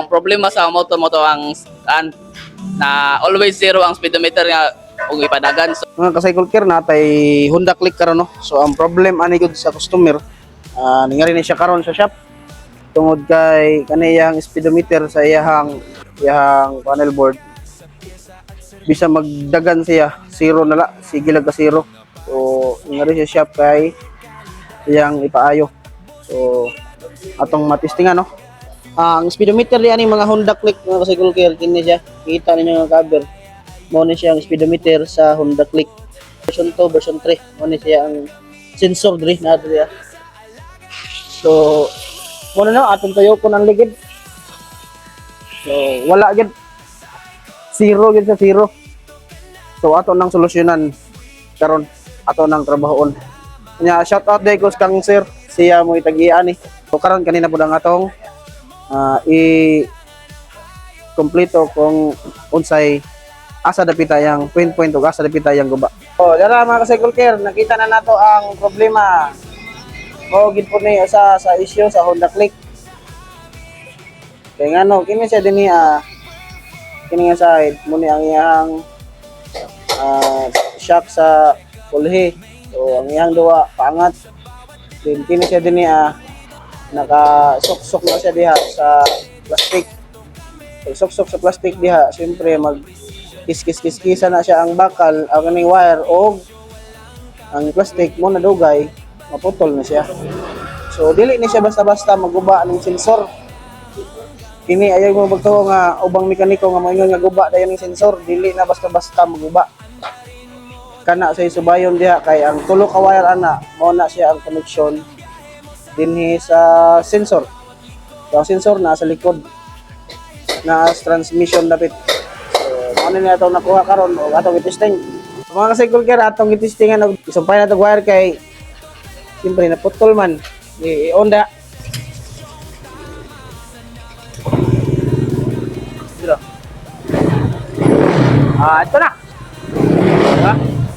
ang problema sa motor mo to na always zero ang speedometer nga ug ipadagan. So, Mga ka-cycle care natay Honda Click karon no. So ang problem ani gud sa customer, ningari ni siya karon sa shop tungod kay kaniyang speedometer sa iyahang panel board. Bisa magdagan siya, zero na la, sige lang ka zero. So ningari siya shop kay iyang ipaayo. So atong matistingan no. Ang speedometer di ani mga Honda Click mga ka-cycle care kini siya. Kita ninyo nga cover. Mo ni siya ang speedometer sa Honda Click version 2, version 3. Mo ni siya ang sensor diri na diri. So mo na atong tayo ko ng ligid. So wala gid, zero gid sa zero. So ato nang solusyonan karon, ato nang trabahoon. Nya shout out day ko kang sir, siya mo itagian ni. So karon kanina pud ang atong kompleto kung unsay asa dapita yang point ug asa dapita yang guba. Oh, dara mga ka-cycle care, nakita na nato ang problema. Mo gid pud ni sa issue sa Honda Click. Kaya nga no, kini siya dinhi kini nga side mo ni ang iyang shock sa pulhi. So ang iyang duwa paangat. Then kini siya dinhi naka-sok-sok na siya diha sa plastic. Sok-sok sa plastic diha, siyempre mag kis-kis-kisa na siya ang bakal, ang kaning wire o ang plastic mo na dugay, maputol na siya. So dili ni siya basta-basta maguba ng sensor. Kini ayaw mo magtuo nga ubang mekaniko nga moingon nga guba dayon ning sensor, dili na basta-basta maguba. Kana sa isubayon diha kay ang tulo ka wire ana mao na siya ang connection dinhi sa sensor. So, ang sensor na sa likod na transmission dapat. So, ano na itong nakuha karon o atong i-testing. So, mga ka-cycle care atong i-testingan og isumpay na itong wire kay siyempre naputol man. I-onda. Dito. Ito na.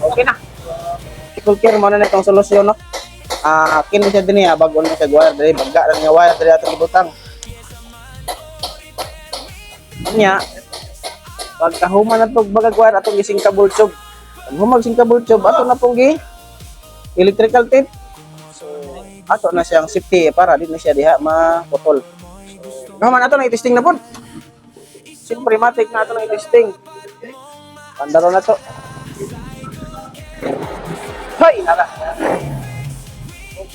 Okay na. Cycle care mo na itong solusyon no. Kini siya din niya bago na siya wire dali bagga lang nga wire dali ato ibutang. Nya pagkahuman na tog bagag wire atong gising kabultsob. Ang humag sing kabultsob ato na pong gi electrical tape. So ato na siyang safety para di na siya diha maputol. So human ato na i-testing na pud. Siyempre matik na ato na i-testing. Pandaro na to. Hoy, nara.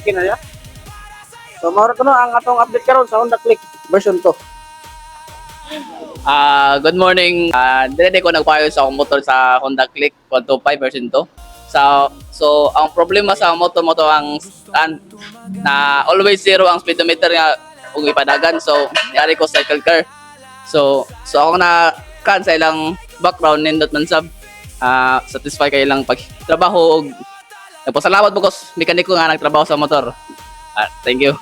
Okay na ya. So mao to no ang atong update karon sa Honda Click version 2. good morning. Dire ko nagpayo sa akong motor sa Honda Click 125 version 2. So ang problema sa motor mo to na always zero ang speedometer nga ug ipadagan. So yari ko cycle car. So ako na kan sa ilang background nindot man sab satisfy kay ilang pagtrabaho og nagpasalamat mo ko mekaniko nga nagtrabaho sa motor. Thank you.